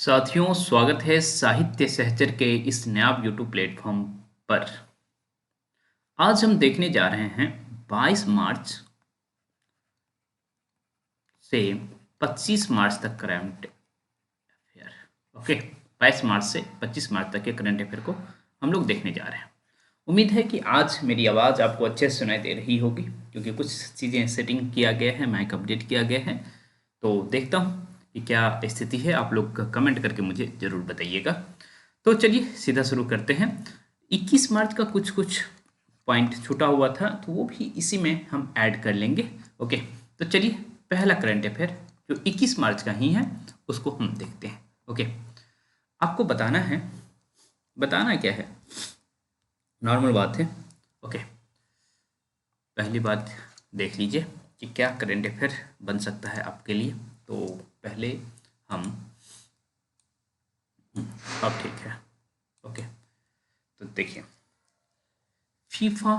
साथियों, स्वागत है साहित्य सहचर के इस नायाब यूट्यूब प्लेटफॉर्म पर। आज हम देखने जा रहे हैं 22 मार्च से 25 मार्च तक करंट अफेयर। ओके, 22 मार्च से 25 मार्च तक के करंट अफेयर को हम लोग देखने जा रहे हैं। उम्मीद है कि आज मेरी आवाज़ आपको अच्छे से सुनाई दे रही होगी, क्योंकि कुछ चीज़ें सेटिंग किया गया है, माइक अपडेट किया गया है। तो देखता हूँ कि क्या स्थिति है, आप लोग कमेंट करके मुझे ज़रूर बताइएगा। तो चलिए सीधा शुरू करते हैं। 21 मार्च का कुछ कुछ पॉइंट छूटा हुआ था, तो वो भी इसी में हम ऐड कर लेंगे। ओके, तो चलिए पहला करंट अफेयर जो 21 मार्च का ही है उसको हम देखते हैं। ओके, आपको बताना क्या है, नॉर्मल बात है। ओके, पहली बात देख लीजिए कि क्या करंट अफेयर बन सकता है आपके लिए। तो पहले हम अब ठीक है। ओके, तो देखिए, फीफा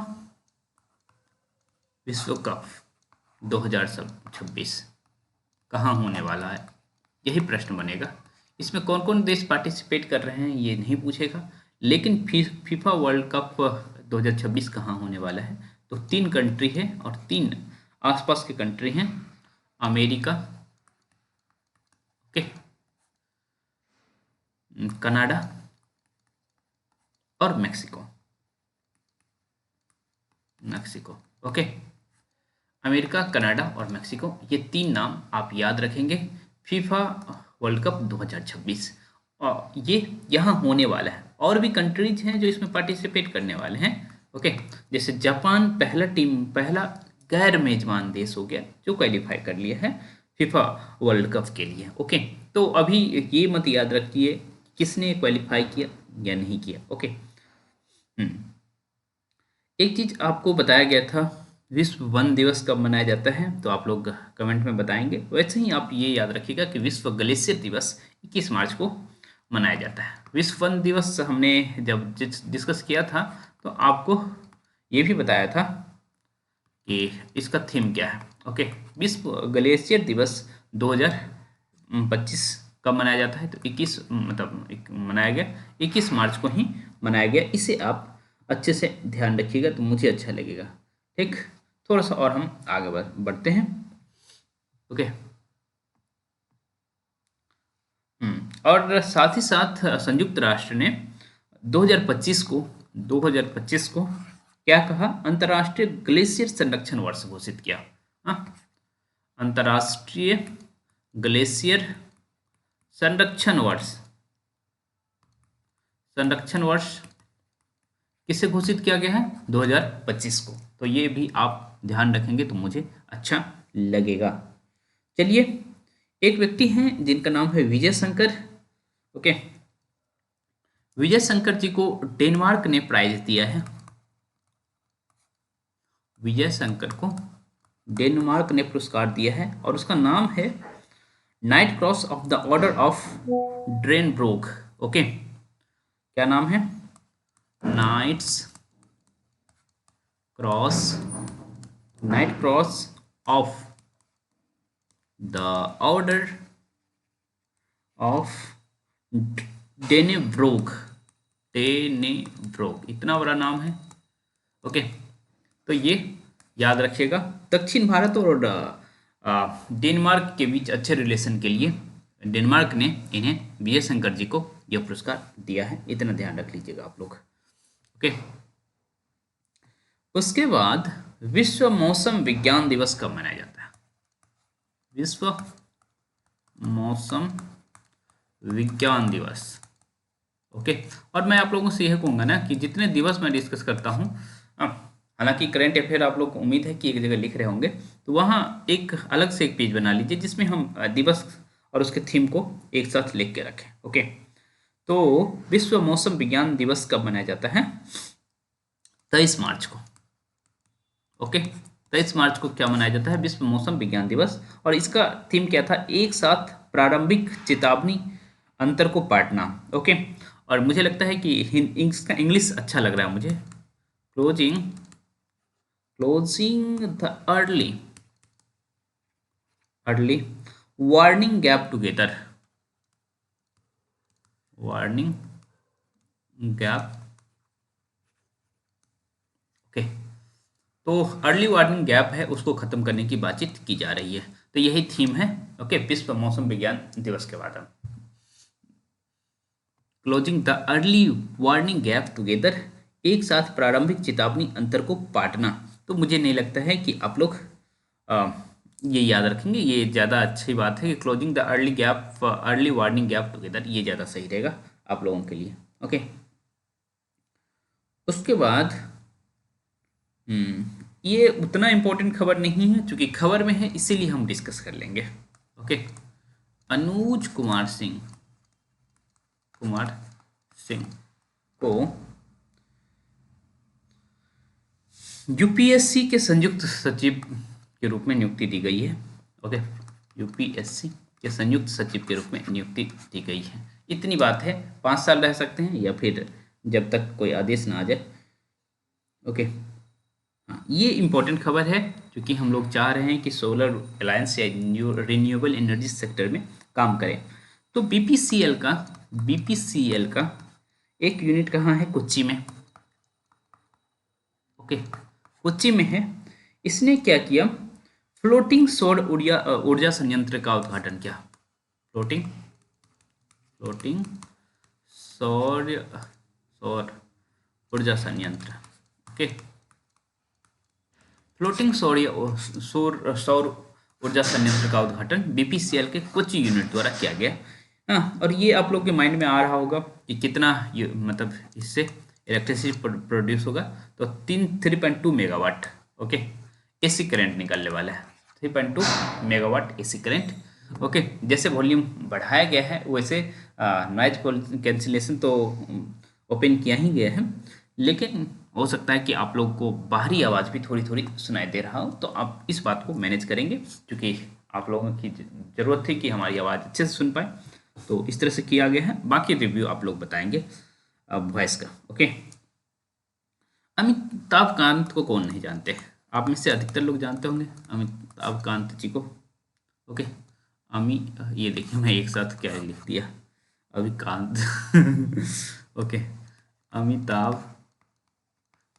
विश्व कप 2026 कहाँ होने वाला है, यही प्रश्न बनेगा। इसमें कौन कौन देश पार्टिसिपेट कर रहे हैं ये नहीं पूछेगा, लेकिन फीफा वर्ल्ड कप 2026 कहाँ होने वाला है। तो 3 कंट्री है और 3 आसपास के कंट्री हैं। अमेरिका, ओके, कनाडा और मैक्सिको। ओके, अमेरिका, कनाडा और मैक्सिको, ये 3 नाम आप याद रखेंगे। फीफा वर्ल्ड कप 2026 और ये यहाँ होने वाला है। और भी कंट्रीज हैं जो इसमें पार्टिसिपेट करने वाले हैं। ओके, जैसे जापान पहला गैर मेजबान देश हो गया जो क्वालिफाई कर लिया है फीफा वर्ल्ड कप के लिए। ओके, तो अभी ये मत याद रखिए किसने क्वालिफाई किया या नहीं किया। ओके, एक चीज आपको बताया गया था, विश्व वन दिवस कब मनाया जाता है, तो आप लोग कमेंट में बताएंगे। वैसे ही आप ये याद रखिएगा कि विश्व ग्लेशियर दिवस 21 मार्च को मनाया जाता है। विश्व वन दिवस हमने जब डिस्कस किया था तो आपको ये भी बताया था कि इसका थीम क्या है। ओके, विश्व ग्लेशियर दिवस 2025 कब मनाया जाता है, तो 21 मनाया गया 21 मार्च को ही मनाया गया। इसे आप अच्छे से ध्यान रखिएगा तो मुझे अच्छा लगेगा। ठीक, थोड़ा सा और हम आगे बढ़ते हैं। ओके, और साथ ही साथ संयुक्त राष्ट्र ने 2025 को क्या कहा, अंतर्राष्ट्रीय ग्लेशियर संरक्षण वर्ष घोषित किया। हाँ, अंतर्राष्ट्रीय ग्लेशियर संरक्षण वर्ष किसे घोषित किया गया है, 2025 को। तो ये भी आप ध्यान रखेंगे तो मुझे अच्छा लगेगा। चलिए, एक व्यक्ति हैं जिनका नाम है विजय शंकर। ओके, विजय शंकर जी को डेनमार्क ने प्राइज दिया है। विजय शंकर को डेनमार्क ने पुरस्कार दिया है और उसका नाम है Knight Cross of the Order of Dannebrog. Okay, क्या नाम है, Knights Cross Knight Cross of the Order of Dannebrog. इतना बड़ा नाम है। ओके, तो ये याद रखिएगा। दक्षिण भारत और डेनमार्क के बीच अच्छे रिलेशन के लिए डेनमार्क ने इन्हें विजय शंकर जी को यह पुरस्कार दिया है, इतना ध्यान रख लीजिएगा आप लोग। ओके, उसके बाद विश्व मौसम विज्ञान दिवस कब मनाया जाता है, विश्व मौसम विज्ञान दिवस। ओके, और मैं आप लोगों से यह कहूँगा ना कि जितने दिवस मैं डिस्कस करता हूँ, हालांकि करंट अफेयर आप लोग को उम्मीद है कि एक जगह लिख रहे होंगे, तो वहाँ एक अलग से एक पेज बना लीजिए जिसमें हम दिवस और उसके थीम को एक साथ लिख के रखें। ओके, तो विश्व मौसम विज्ञान दिवस कब मनाया जाता है, 23 मार्च को। ओके, 23 मार्च को क्या मनाया जाता है, विश्व मौसम विज्ञान दिवस। और इसका थीम क्या था, एक साथ प्रारंभिक चेतावनी अंतर को पाटना। ओके, और मुझे लगता है कि इसका इंग्लिश अच्छा लग रहा है मुझे, closing the early warning gap together. Warning gap. Okay, तो अर्ली वार्निंग गैप है उसको खत्म करने की बातचीत की जा रही है। तो यही थीम है। ओके, विश्व मौसम विज्ञान दिवस के बाद हम closing the early warning gap together, एक साथ प्रारंभिक चेतावनी अंतर को पाटना। तो मुझे नहीं लगता है कि आप लोग अ, ये याद रखेंगे। ये ज़्यादा अच्छी बात है कि closing the early warning gap together, ये ज़्यादा सही रहेगा आप लोगों के लिए। ओके, उसके बाद ये उतना इम्पोर्टेंट खबर नहीं है, क्योंकि खबर में है इसीलिए हम डिस्कस कर लेंगे। ओके, अनुज कुमार सिंह को यूपीएससी के संयुक्त सचिव के रूप में नियुक्ति दी गई है। ओके, यूपीएससी के संयुक्त सचिव के रूप में नियुक्ति दी गई है। इतनी बात है, 5 साल रह सकते हैं या फिर जब तक कोई आदेश ना आ जाए। ओके, हाँ, ये इम्पोर्टेंट खबर है क्योंकि हम लोग चाह रहे हैं कि सोलर अलायंस या रिन्यूएबल एनर्जी सेक्टर में काम करें। तो बीपीसीएल का एक यूनिट कहाँ है? कोच्चि में। ओके, कोच्चि में है। इसने क्या किया? फ्लोटिंग सौर ऊर्जा ऊर्जा संयंत्र का उद्घाटन किया। फ्लोटिंग फ्लोटिंग सौर सौर ऊर्जा संयंत्र। ओके, फ्लोटिंग सौर सौर ऊर्जा संयंत्र का उद्घाटन बीपीसीएल के कोच्चि यूनिट द्वारा किया गया। हाँ, और ये आप लोग के माइंड में आ रहा होगा कि कितना मतलब इससे इलेक्ट्रिसिटी प्रोड्यूस होगा। तो 3.2 मेगावाट। ओके, एसी करंट निकलने वाला है। 3.2 मेगावाट एसी करंट। ओके, जैसे वॉल्यूम बढ़ाया गया है वैसे नॉइज कैंसिलेशन तो ओपन किया ही गया है, लेकिन हो सकता है कि आप लोग को बाहरी आवाज़ भी थोड़ी थोड़ी सुनाई दे रहा हो। तो आप इस बात को मैनेज करेंगे, क्योंकि आप लोगों की ज़रूरत थी कि हमारी आवाज़ अच्छे से सुन पाए। तो इस तरह से किया गया है। बाकी रिव्यू आप लोग बताएंगे वॉइस का। ओके, अमिताभ कांत को कौन नहीं जानते? आप में से अधिकतर लोग जानते होंगे अमिताभ कांत जी को। ओके, अमी ये देखिए मैं एक साथ क्या लिख दिया, अभी कांत ओके, अमिताभ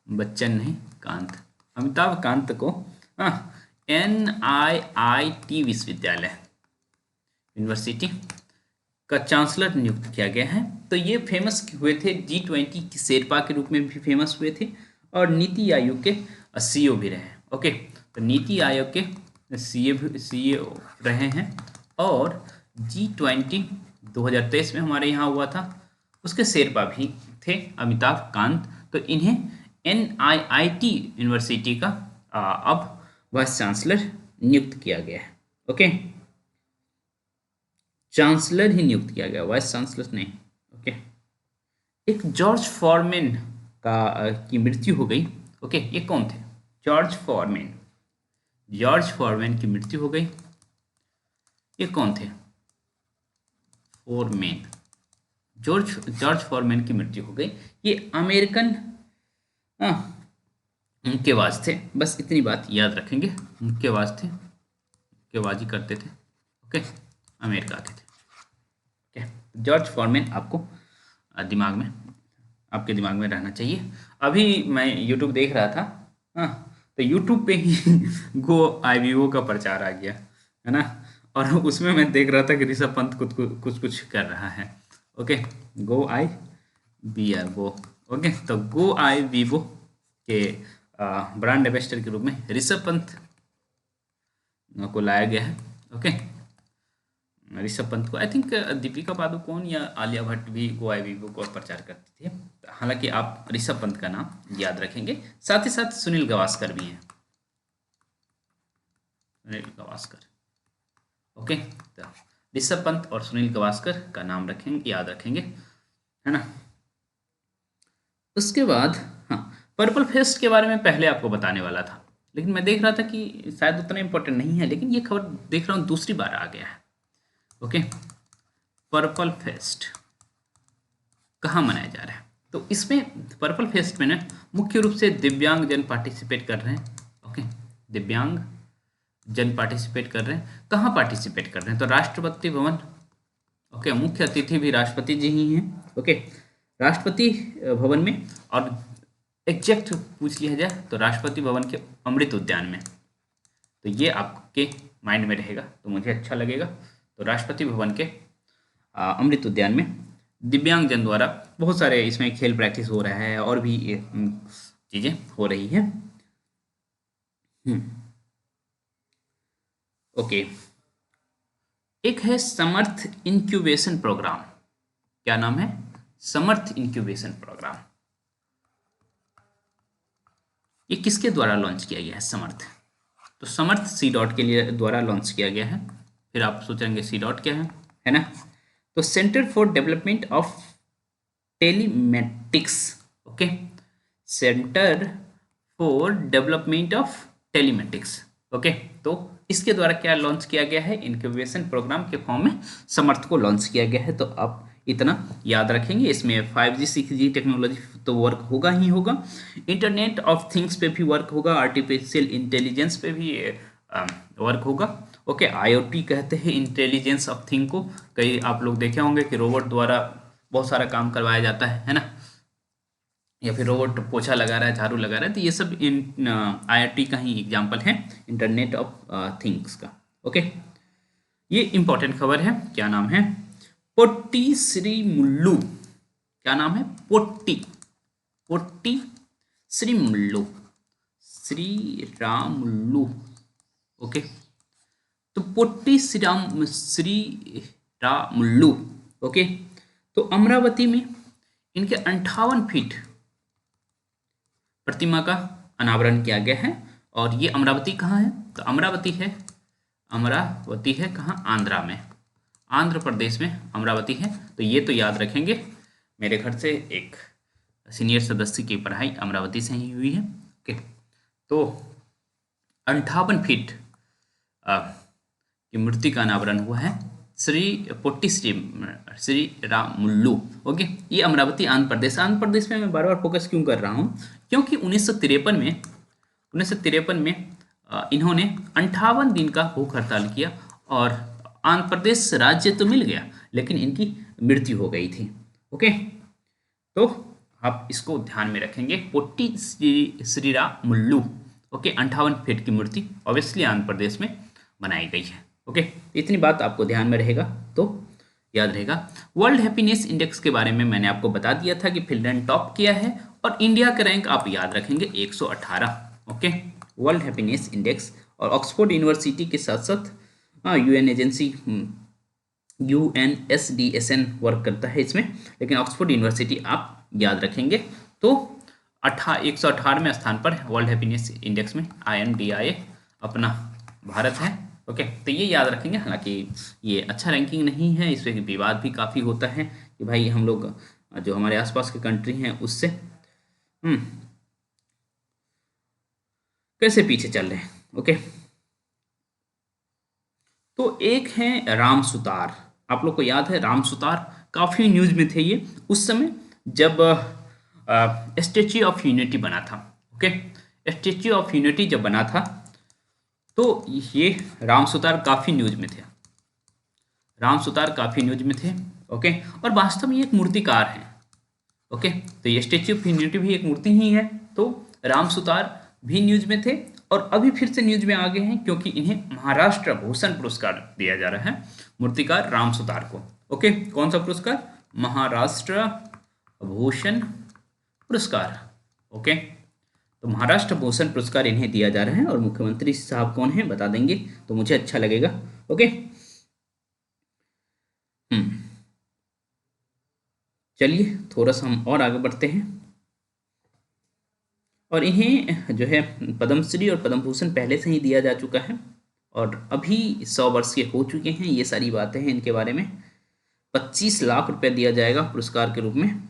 बच्चन नहीं, कांत। अमिताभ कांत को हाँ NIIT विश्वविद्यालय यूनिवर्सिटी का चांसलर नियुक्त किया गया है। तो ये फेमस हुए थे G20 की शेरपा के रूप में भी फेमस हुए थे, और नीति आयोग के CEO भी रहे। ओके, तो नीति आयोग के CEO रहे हैं, और G20 2023 में हमारे यहाँ हुआ था, उसके शेरपा भी थे अमिताभ कांत। तो इन्हें NIIT यूनिवर्सिटी का अब वाइस चांसलर नियुक्त किया गया है। ओके, चांसलर ही नियुक्त किया गया, वाइस चांसलर नहीं। ओके, एक जॉर्ज फॉरमैन की मृत्यु हो गई। ओके, ये कौन थे? George foreman. जॉर्ज फॉरमैन की मृत्यु हो गई। ये कौन थे? फॉरमैन। जॉर्ज फॉरमैन की मृत्यु हो गई। ये अमेरिकन मुक्केबाज थे। बस इतनी बात याद रखेंगे, मुक्केबाज थे, मुक्केबाजी करते थे। ओके, अमेरिका के थे। ओके, जॉर्ज फॉरमैन आपको दिमाग में, आपके दिमाग में रहना चाहिए। अभी मैं यूट्यूब देख रहा था, हाँ, तो यूट्यूब पे ही गो IBO का प्रचार आ गया है ना, और उसमें मैं देख रहा था कि ऋषभ पंत कुछ कुछ कर रहा है। Okay, go I B R go. Okay, तो गो आई वीवो के ब्रांड एम्बेसडर के रूप में ऋषभ पंत को लाया गया है। ओके, ऋषभ पंत को आई थिंक दीपिका पादुकोण या आलिया भट्ट भी गोवा वीवो को प्रचार करती थी। हालांकि आप ऋषभ पंत का नाम याद रखेंगे। साथ ही साथ सुनील गावस्कर भी हैं, सुनील गावस्कर। ओके, तो ऋषभ पंत और सुनील गावस्कर का नाम रखेंगे, याद रखेंगे, है ना। उसके बाद हाँ, पर्पल फेस्ट के बारे में पहले आपको बताने वाला था, लेकिन मैं देख रहा था कि शायद उतना इम्पोर्टेंट नहीं है, लेकिन ये खबर देख रहा हूँ दूसरी बार आ गया है। ओके, पर्पल फेस्ट कहाँ मनाया जा रहा है? तो इसमें पर्पल फेस्ट में ना मुख्य रूप से दिव्यांग जन पार्टिसिपेट कर रहे हैं। ओके, दिव्यांग जन पार्टिसिपेट कर रहे हैं। कहाँ पार्टिसिपेट कर रहे हैं? तो राष्ट्रपति भवन ओके, मुख्य अतिथि भी राष्ट्रपति जी ही हैं। ओके, राष्ट्रपति भवन में, और एग्जैक्ट पूछ लिया जाए तो राष्ट्रपति भवन के अमृत उद्यान में। तो ये आपके माइंड में रहेगा तो मुझे अच्छा लगेगा। तो राष्ट्रपति भवन के अमृत उद्यान में दिव्यांग जन द्वारा बहुत सारे इसमें खेल प्रैक्टिस हो रहा है और भी चीज़ें हो रही है। हम्म, ओके, एक है समर्थ इंक्यूबेशन प्रोग्राम। क्या नाम है? समर्थ इंक्यूबेशन प्रोग्राम। ये किसके द्वारा लॉन्च किया गया है? समर्थ। तो समर्थ सी डॉट के लिए द्वारा लॉन्च किया गया है। फिर आप सोचेंगे सी डॉट क्या है ना? तो centre for development of telematics. Okay, centre for development of telematics. Okay, तो इसके द्वारा क्या लॉन्च किया गया है? इनक्यूबेशन प्रोग्राम के फॉर्म में समर्थ को लॉन्च किया गया है। तो आप इतना याद रखेंगे। इसमें 5G 6G टेक्नोलॉजी तो वर्क होगा ही होगा, इंटरनेट ऑफ थिंग्स पे भी वर्क होगा, आर्टिफिशियल इंटेलिजेंस पे भी वर्क होगा। ओके, IoT कहते हैं इंटेलिजेंस ऑफ थिंग को। कई आप लोग देखे होंगे कि रोबोट द्वारा बहुत सारा काम करवाया जाता है ना? या फिर रोबोट पोछा लगा रहा है, झाड़ू लगा रहा है, तो ये सब इन IoT का ही एग्जाम्पल है, इंटरनेट ऑफ थिंग्स का। ओके, ये इंपॉर्टेंट खबर है। क्या नाम है? पोट्टी श्री मुल्लू। क्या नाम है? पोट्टी, पोट्टी श्री मुल्लू, श्री रामुल्लू। ओके, तो पोट्टी श्री रामुल्लू। ओके, तो अमरावती में इनके 58 फीट प्रतिमा का अनावरण किया गया है। और ये अमरावती कहाँ है? तो अमरावती है कहाँ? आंध्रा में, आंध्र प्रदेश में अमरावती है। तो ये तो याद रखेंगे। मेरे घर से एक सीनियर सदस्य की पढ़ाई अमरावती से ही हुई है। ओके, तो 58 फीट की मूर्ति का अनावरण हुआ है श्री पोट्टी श्री रामुल्लू। ओके, ये अमरावती आंध्र प्रदेश। आंध्र प्रदेश में मैं बार बार फोकस क्यों कर रहा हूँ? क्योंकि 1953 में इन्होंने 58 दिन का भूख हड़ताल किया और आंध्र प्रदेश राज्य तो मिल गया लेकिन इनकी मृत्यु हो गई थी। ओके, तो आप इसको ध्यान में रखेंगे, potty Shri Ramullu. Okay, 58 feet की मूर्ति ऑब्वियसली आंध्र प्रदेश में बनाई गई है। ओके, इतनी बात आपको ध्यान में रहेगा तो याद रहेगा। वर्ल्ड हैप्पीनेस इंडेक्स के बारे में मैंने आपको बता दिया था कि फिनलैंड टॉप किया है और इंडिया का रैंक आप याद रखेंगे 118। Okay, world happiness index. और ऑक्सफोर्ड यूनिवर्सिटी के साथ साथ UN एजेंसी UNSDSN वर्क करता है इसमें, लेकिन ऑक्सफोर्ड यूनिवर्सिटी आप याद रखेंगे। तो 118वें स्थान पर वर्ल्ड हैप्पीनेस इंडेक्स में IMDI अपना भारत है। ओके, तो ये याद रखेंगे। हालांकि ये अच्छा रैंकिंग नहीं है, इस पर विवाद भी काफ़ी होता है कि भाई हम लोग जो हमारे आसपास के कंट्री हैं उससे कैसे पीछे चल रहे हैं। ओके, तो एक है राम सुतार। आप लोग को याद है राम सुतार? काफ़ी न्यूज़ में थे ये उस समय जब स्टैच्यू ऑफ यूनिटी बना था। ओके, स्टैच्यू ऑफ यूनिटी जब बना था तो ये राम सुतार काफ़ी न्यूज में थे। राम सुतार काफ़ी न्यूज में थे। ओके, और वास्तव में ये एक मूर्तिकार हैं। ओके, तो ये स्टैच्यू ऑफ यूनिटी भी एक मूर्ति ही है। तो राम सुतार भी न्यूज में थे और अभी फिर से न्यूज में आ गए हैं क्योंकि इन्हें महाराष्ट्र भूषण पुरस्कार दिया जा रहा है, मूर्तिकार राम सुतार को। ओके, कौन सा पुरस्कार? महाराष्ट्र भूषण पुरस्कार। ओके, तो महाराष्ट्र भूषण पुरस्कार इन्हें दिया जा रहा है और मुख्यमंत्री साहब कौन है बता देंगे तो मुझे अच्छा लगेगा। ओके, चलिए थोड़ा सा हम और आगे बढ़ते हैं। और इन्हें जो है पद्मश्री और पद्म भूषण पहले से ही दिया जा चुका है और अभी 100 वर्ष के हो चुके हैं। ये सारी बातें हैं इनके बारे में। 25 लाख रुपए दिया जाएगा पुरस्कार के रूप में।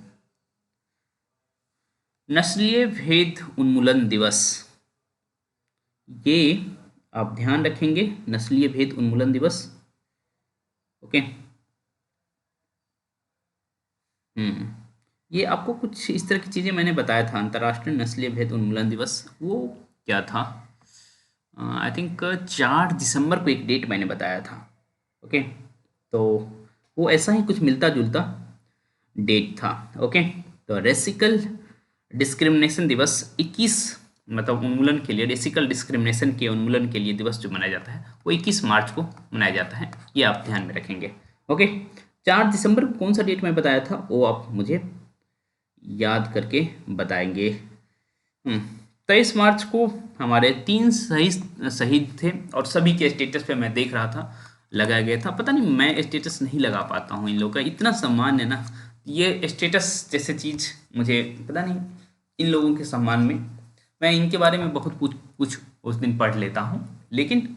नस्लीय भेद उन्मूलन दिवस, ये आप ध्यान रखेंगे, नस्लीय भेद उन्मूलन दिवस। ओके, ये आपको कुछ इस तरह की चीज़ें मैंने बताया था। अंतर्राष्ट्रीय नस्लीय भेद उन्मूलन दिवस वो क्या था? आई थिंक 4 दिसंबर को एक डेट मैंने बताया था। ओके, तो वो ऐसा ही कुछ मिलता जुलता डेट था। ओके, तो रेसिकल डिस्क्रिमिनेशन दिवस 21, मतलब उन्मूलन के लिए, रेसिकल डिस्क्रिमिनेशन के उन्मूलन के लिए दिवस जो मनाया जाता है वो 21 मार्च को मनाया जाता है, ये आप ध्यान में रखेंगे। ओके, 4 दिसंबर को कौन सा डेट मैं बताया था वो आप मुझे याद करके बताएंगे। 23 मार्च को हमारे 3 शहीद थे और सभी के स्टेटस पे मैं देख रहा था लगाया गया था। पता नहीं मैं स्टेटस नहीं लगा पाता हूँ, इन लोगों का इतना सम्मान है ना, ये स्टेटस जैसे चीज़ मुझे पता नहीं, इन लोगों के सम्मान में मैं इनके बारे में बहुत कुछ कुछ उस दिन पढ़ लेता हूँ, लेकिन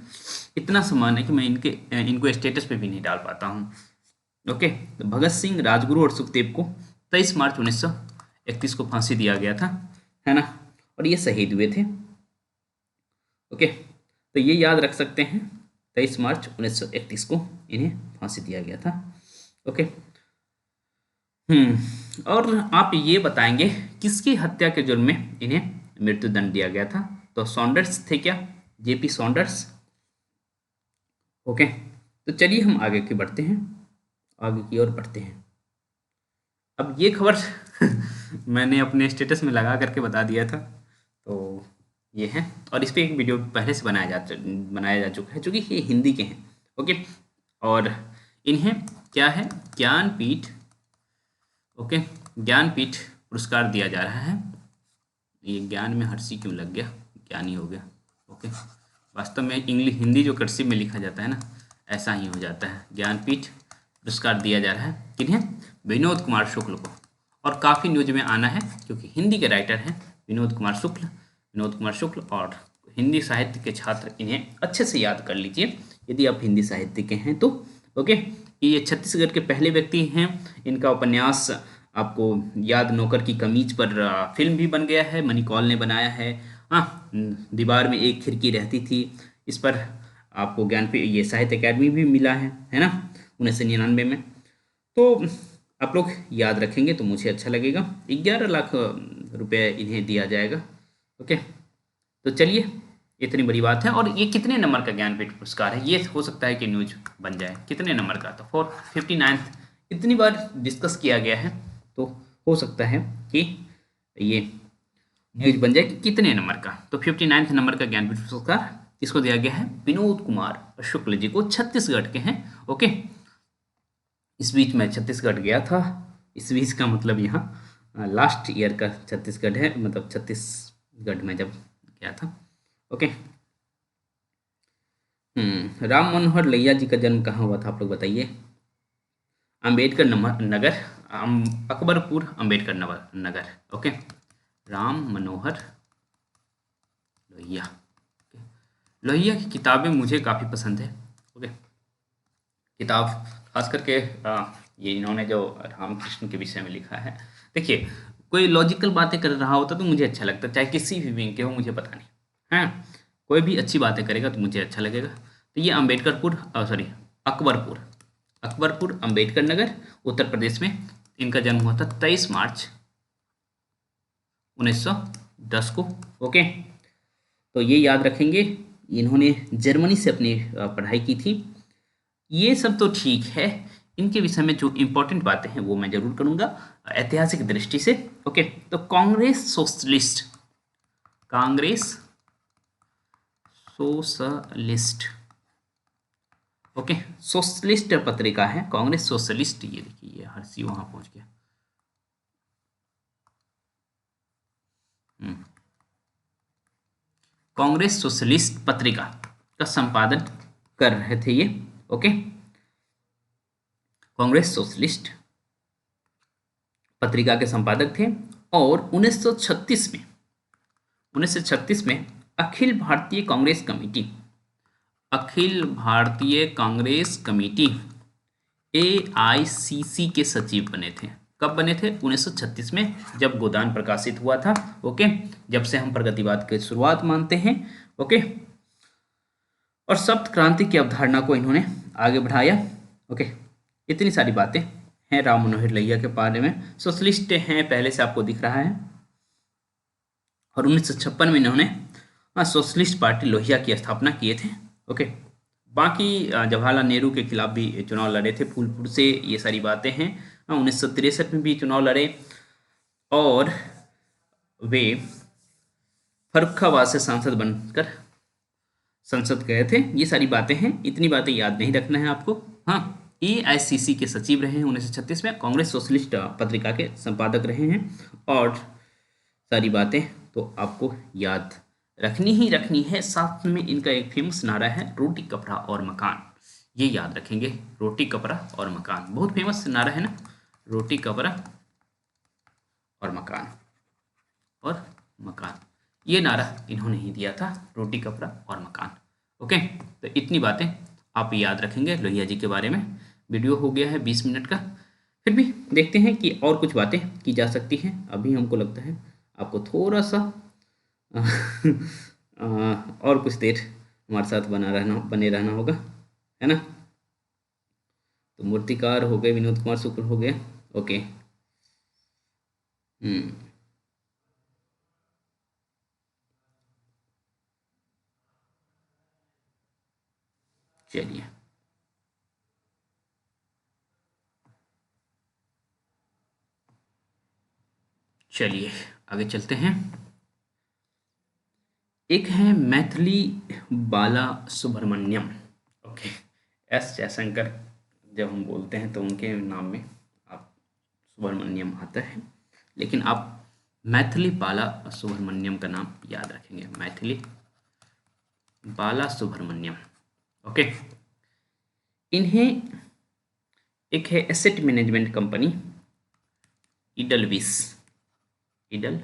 इतना सम्मान है कि मैं इनको स्टेटस पे भी नहीं डाल पाता हूँ। ओके, तो भगत सिंह, राजगुरु और सुखदेव को 23 मार्च 1931 को फांसी दिया गया था, है ना, और ये शहीद हुए थे। ओके, तो ये याद रख सकते हैं, 23 मार्च 1931 को इन्हें फांसी दिया गया था। ओके, और आप ये बताएंगे किसकी हत्या के जुर्म में इन्हें मृत्युदंड दिया गया था? तो सॉन्डर्स थे क्या, जेपी सॉन्डर्स। ओके, तो चलिए हम आगे की बढ़ते हैं, आगे की ओर बढ़ते हैं। अब ये खबर मैंने अपने स्टेटस में लगा करके बता दिया था, तो ये है, और इस पर एक वीडियो पहले से बनाया जा चुका है, जो कि ये हिंदी के हैं। ओके, और इन्हें क्या है, ज्ञानपीठ, ओके, ज्ञानपीठ पुरस्कार दिया जा रहा है। ये ज्ञान में हर्षी क्यों लग गया, ज्ञानी हो गया। ओके, वास्तव में इंग्लिश हिंदी जो कर्सिव में लिखा जाता है ना, ऐसा ही हो जाता है। ज्ञानपीठ पुरस्कार दिया जा रहा है किन्हें, विनोद कुमार शुक्ल को, और काफ़ी न्यूज में आना है क्योंकि हिंदी के राइटर हैं विनोद कुमार शुक्ल, और हिंदी साहित्य के छात्र इन्हें अच्छे से याद कर लीजिए यदि आप हिंदी साहित्य के हैं तो। ओके, ये छत्तीसगढ़ के पहले व्यक्ति हैं, इनका उपन्यास आपको याद नौकर की कमीज पर फिल्म भी बन गया है, मनी कौल ने बनाया है। हाँ, दीवार में एक खिड़की रहती थी, इस पर आपको ये साहित्य अकादमी भी मिला है ना, 1999 में। तो आप लोग याद रखेंगे तो मुझे अच्छा लगेगा। 11 लाख रुपए इन्हें दिया जाएगा। ओके, तो चलिए, इतनी बड़ी बात है। और ये कितने नंबर का ज्ञानपीठ पुरस्कार है, ये हो सकता है कि न्यूज बन जाए, कितने नंबर का, तो 459th, इतनी बार डिस्कस किया गया है तो हो सकता है कि ये न्यूज बन जाए कि कितने नंबर का। तो 59th नंबर का ज्ञानपीठ पुरस्कार इसको दिया गया है विनोद कुमार शुक्ल जी को, छत्तीसगढ़ के हैं। ओके, इस बीच मैं छत्तीसगढ़ गया था, इस बीच का मतलब यहाँ लास्ट ईयर का छत्तीसगढ़ है, मतलब छत्तीसगढ़ में जब गया था। ओके, राम मनोहर लोहिया जी का जन्म कहाँ हुआ था, आप लोग बताइए। अम्बेडकर नगर, अकबरपुर अम्बेडकर नगर। ओके, राम मनोहर लोहिया। लोहिया की किताबें मुझे काफ़ी पसंद है। ओके, किताब खास करके ये इन्होंने जो रामकृष्ण के विषय में लिखा है, देखिए कोई लॉजिकल बातें कर रहा होता तो मुझे अच्छा लगता, चाहे किसी भी विंग के हो, मुझे पता नहीं, हाँ, कोई भी अच्छी बातें करेगा तो मुझे अच्छा लगेगा। तो ये अकबरपुर अम्बेडकर नगर, उत्तर प्रदेश में इनका जन्म हुआ था 23 मार्च 1910 को। ओके, तो ये याद रखेंगे, इन्होंने जर्मनी से अपनी पढ़ाई की थी। ये सब तो ठीक है, इनके विषय में जो इम्पोर्टेंट बातें हैं वो मैं जरूर करूंगा ऐतिहासिक दृष्टि से। ओके, तो कांग्रेस सोशलिस्ट, ओके, सोशलिस्ट पत्रिका है कांग्रेस सोशलिस्ट। ये देखिए, ये हर्षी वहां पहुंच गया। कांग्रेस सोशलिस्ट पत्रिका का संपादन कर रहे थे ये। ओके, कांग्रेस सोशलिस्ट पत्रिका के संपादक थे, और 1936 में अखिल भारतीय कांग्रेस कमेटी AICC के सचिव बने थे। कब बने थे? 1936 में, जब गोदान प्रकाशित हुआ था। ओके, जब से हम प्रगतिवाद की शुरुआत मानते हैं। ओके, और सप्त क्रांति की अवधारणा को इन्होंने आगे बढ़ाया। ओके, इतनी सारी बातें हैं राम मनोहर लोहिया के बारे में। सोशलिस्ट हैं, पहले से आपको दिख रहा है, और 1956 में इन्होंने सोशलिस्ट पार्टी लोहिया की स्थापना किए थे। ओके, बाकी जवाहरलाल नेहरू के खिलाफ भी चुनाव लड़े थे फूलपुर से, ये सारी बातें हैं। 1963 में भी चुनाव लड़े और वे फर्रुखाबाद से सांसद बनकर संसद गए थे। ये सारी बातें हैं, इतनी बातें याद नहीं रखना है आपको। हाँ, एआईसीसी के सचिव रहे हैं 1936 में, कांग्रेस सोशलिस्ट पत्रिका के संपादक रहे हैं, और सारी बातें तो आपको याद रखनी ही रखनी है। साथ में इनका एक फेमस नारा है, रोटी कपड़ा और मकान, ये याद रखेंगे। रोटी कपड़ा और मकान बहुत फेमस नारा है ना, रोटी कपड़ा और मकान और मकान, ये नारा इन्होंने ही दिया था, रोटी कपड़ा और मकान। ओके, तो इतनी बातें आप याद रखेंगे लोहिया जी के बारे में। वीडियो हो गया है 20 मिनट का, फिर भी देखते हैं कि और कुछ बातें की जा सकती हैं। अभी हमको लगता है आपको थोड़ा सा और कुछ देर हमारे साथ बने रहना होगा, है ना। तो मूर्तिकार हो गए, विनोद कुमार शुक्ल हो गए। ओके, चलिए चलिए आगे चलते हैं। एक है मैथिली बाला सुब्रमण्यम। ओके, एस जयशंकर जब हम बोलते हैं तो उनके नाम में आप सुब्रमण्यम आता है, लेकिन आप मैथिली बाला सुब्रमण्यम का नाम याद रखेंगे, मैथिली बाला सुब्रमण्यम। ओके, इन्हें एक है asset management company Edelweiss, Edel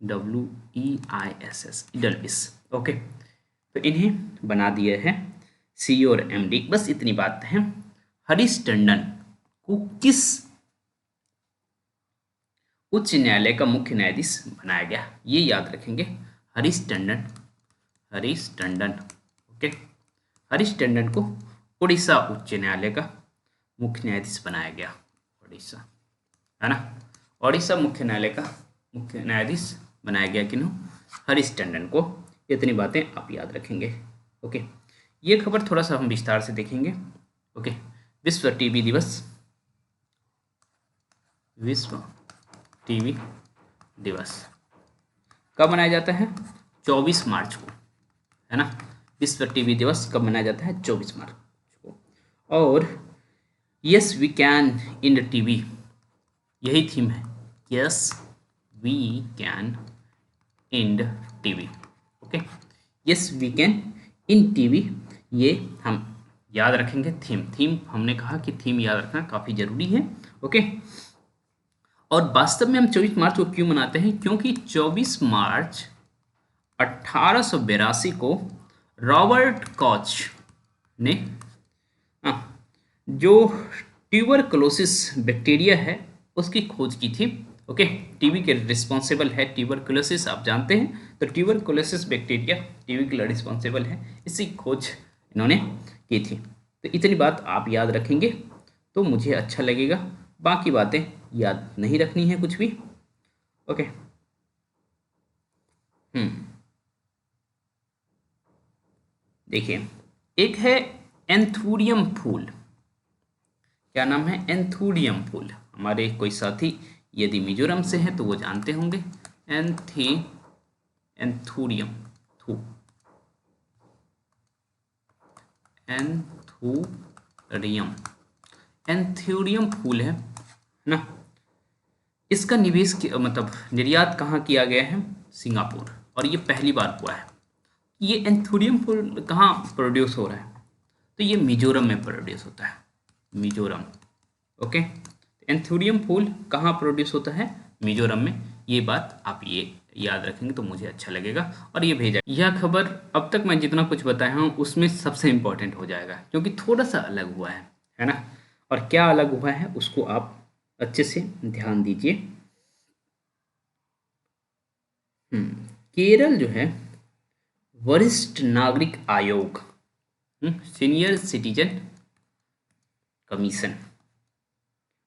WEISS, Edelweiss. Okay, तो इन्हें बना दिए हैं CEO और MD। बस इतनी बात है। हरीश टंडन को किस उच्च न्यायालय का मुख्य न्यायाधीश बनाया गया, ये याद रखेंगे। हरीश टंडन, हरीश टंडन। ओके, हरीश टंडन को उड़ीसा उच्च न्यायालय का मुख्य न्यायाधीश बनाया गया, उड़ीसा, है ना। उड़ीसा मुख्य न्यायालय का मुख्य न्यायाधीश बनाया गया किन्हों, हरीश टंडन को। इतनी बातें आप याद रखेंगे। ओके, ये खबर थोड़ा सा हम विस्तार से देखेंगे। ओके, विश्व टीबी दिवस, विश्व टीबी दिवस कब मनाया जाता है, 24 मार्च को, है ना। विश्व टीबी दिवस कब मनाया जाता है, 24 मार्च को। और yes we can end TB, यही थीम है, yes we can end TB. Okay, yes we can end TB, ये हम याद रखेंगे। थीम हमने कहा कि थीम याद रखना काफ़ी ज़रूरी है। ओके, और वास्तव में हम 24 मार्च को क्यों मनाते हैं, क्योंकि 24 मार्च 1882 को रॉबर्ट कॉच ने जो ट्यूबरकुलोसिस बैक्टीरिया है उसकी खोज की थी। ओके, टीबी के रिस्पॉन्सिबल है ट्यूबरकुलोसिस, आप जानते हैं। तो ट्यूबरकुलोसिस बैक्टीरिया टीबी के लिए रिस्पॉन्सिबल है, इसी खोज इन्होंने की थी। तो इतनी बात आप याद रखेंगे तो मुझे अच्छा लगेगा, बाकी बातें याद नहीं रखनी है कुछ भी। ओके, देखिए, एक है एंथूरियम फूल, क्या नाम है, एंथूरियम फूल। हमारे कोई साथी यदि मिजोरम से हैं तो वो जानते होंगे, एंथूरियम एंथूरियम, एंथूरियम फूल है ना। इसका निवेश मतलब निर्यात कहाँ किया गया है, सिंगापुर, और ये पहली बार हुआ है। ये एंथूरियम फूल कहाँ प्रोड्यूस हो रहा है, तो ये मिजोरम में प्रोड्यूस होता है, मिजोरम। ओके, एंथूरियम फूल कहाँ प्रोड्यूस होता है, मिजोरम में। ये बात आप ये याद रखेंगे तो मुझे अच्छा लगेगा। और ये भेजा, यह खबर अब तक मैं जितना कुछ बताया हूँ उसमें सबसे इम्पोर्टेंट हो जाएगा, क्योंकि थोड़ा सा अलग हुआ है ना। और क्या अलग हुआ है उसको आप अच्छे से ध्यान दीजिए। केरल जो है वरिष्ठ नागरिक आयोग, senior citizen commission.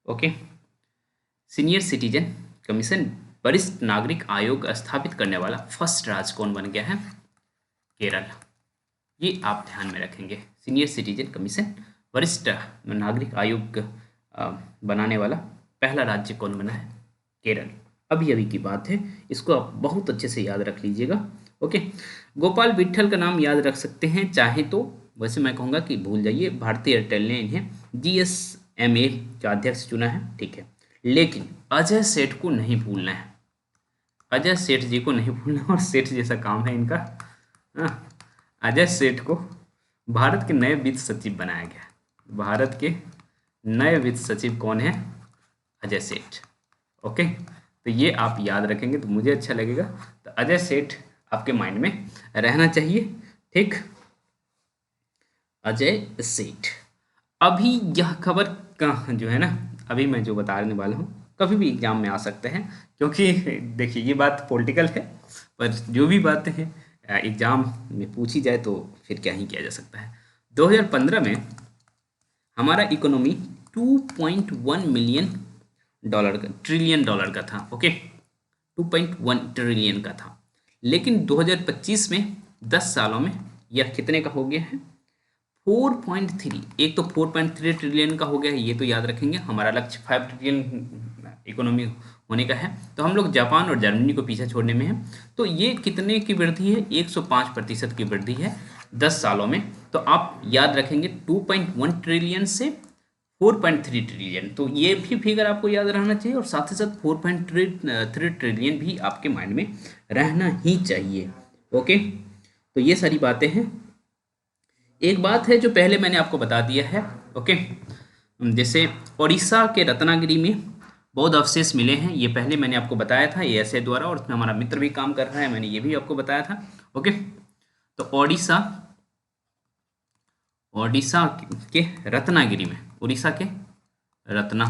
Okay, senior citizen commission, वरिष्ठ नागरिक आयोग स्थापित करने वाला फर्स्ट राज्य कौन बन गया है, केरल। ये आप ध्यान में रखेंगे। सीनियर सिटीजन कमीशन, वरिष्ठ नागरिक आयोग बनाने वाला पहला राज्य कौन बना है? केरल। अभी अभी की बात है, इसको आप बहुत अच्छे से याद रख लीजिएगा। ओके, गोपाल विट्ठल का नाम याद रख सकते हैं चाहे तो, वैसे मैं कहूँगा कि भूल जाइए। भारतीय एयरटेल ने इन्हें GSMA का अध्यक्ष चुना है, ठीक है। लेकिन अजय सेठ को नहीं भूलना है, अजय सेठ जी को नहीं भूलना। और सेठ जैसा काम है इनका। हाँ, अजय सेठ को भारत के नए वित्त सचिव बनाया गया। भारत के नए वित्त सचिव कौन है? अजय सेठ। ओके, तो ये आप याद रखेंगे तो मुझे अच्छा लगेगा। तो अजय सेठ आपके माइंड में रहना चाहिए, ठीक। अजय सेठ। अभी यह खबर का जो है ना, अभी मैं जो बताने वाला हूँ कभी भी एग्जाम में आ सकते हैं, क्योंकि देखिए ये बात पॉलिटिकल है, पर जो भी बातें हैं एग्जाम में पूछी जाए तो फिर क्या ही किया जा सकता है। 2015 में हमारा इकोनॉमी 2.1 मिलियन डॉलर का, ट्रिलियन डॉलर का था। ओके, 2.1 ट्रिलियन का था। लेकिन 2025 में 10 सालों में यह कितने का हो गया है? 4.3। एक तो 4.3 ट्रिलियन का हो गया है, ये तो याद रखेंगे। हमारा लक्ष्य 5 ट्रिलियन इकोनॉमी होने का है, तो हम लोग जापान और जर्मनी को पीछे छोड़ने में हैं। तो ये कितने की वृद्धि है? 105% की वृद्धि है 10 सालों में। तो आप याद रखेंगे 2.1 ट्रिलियन से 4.3 ट्रिलियन, तो ये भी फिगर आपको याद रहना चाहिए। और साथ ही साथ 4.3 ट्रिलियन भी आपके माइंड में रहना ही चाहिए। ओके, तो ये सारी बातें हैं। एक बात है जो पहले मैंने आपको बता दिया है। ओके, जैसे उड़ीसा के रत्नागिरी में बौद्ध अवशेष मिले हैं, ये पहले मैंने आपको बताया था एएसए द्वारा, और उसमें हमारा मित्र भी काम कर रहा है, मैंने ये भी आपको बताया था। ओके, तो उड़ीसा, उड़ीसा के रत्नागिरी में, उड़ीसा के रत्ना,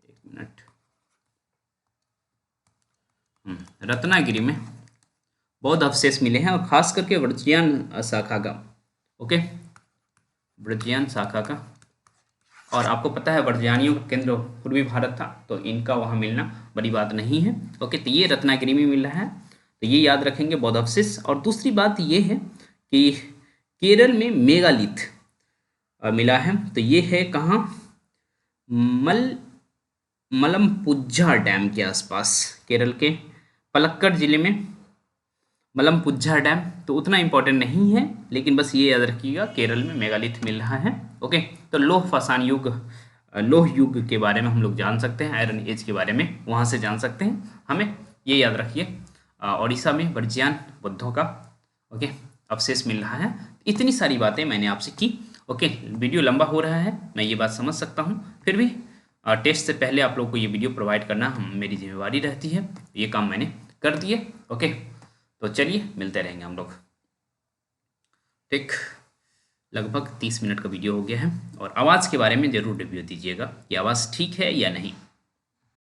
एक मिनट, रत्नागिरी में बौद्ध अवशेष मिले हैं, और खास करके वज्रयान शाखा का। ओके, वज्रयान शाखा का। और आपको पता है वज्रयानियों का केंद्र पूर्वी भारत था, तो इनका वहाँ मिलना बड़ी बात नहीं है। ओके, तो ये रत्नागिरी में मिल रहा है, तो ये याद रखेंगे बौद्ध अवशेष। और दूसरी बात ये है कि केरल में मेगालिथ मिला है, तो ये है कहाँ? मल मलमपुझा डैम के आसपास, केरल के पलक्कड़ जिले में मलमपुझा डैम। तो उतना इंपॉर्टेंट नहीं है, लेकिन बस ये याद रखिएगा केरल में मेगालिथ मिल रहा है। ओके, तो लौह पाषाण युग, लौह युग के बारे में हम लोग जान सकते हैं, आयरन एज के बारे में वहाँ से जान सकते हैं। हमें ये याद रखिए उड़ीसा में वज्रयान बुद्धों का ओके अवशेष मिल रहा है। इतनी सारी बातें मैंने आपसे की। ओके, वीडियो लंबा हो रहा है, मैं ये बात समझ सकता हूँ, फिर भी टेस्ट से पहले आप लोग को ये वीडियो प्रोवाइड करना मेरी जिम्मेवारी रहती है। ये काम मैंने कर दिए। ओके, तो चलिए मिलते रहेंगे हम लोग। ठीक, लगभग 30 मिनट का वीडियो हो गया है, और आवाज़ के बारे में ज़रूर रिव्यू दीजिएगा कि आवाज़ ठीक है या नहीं।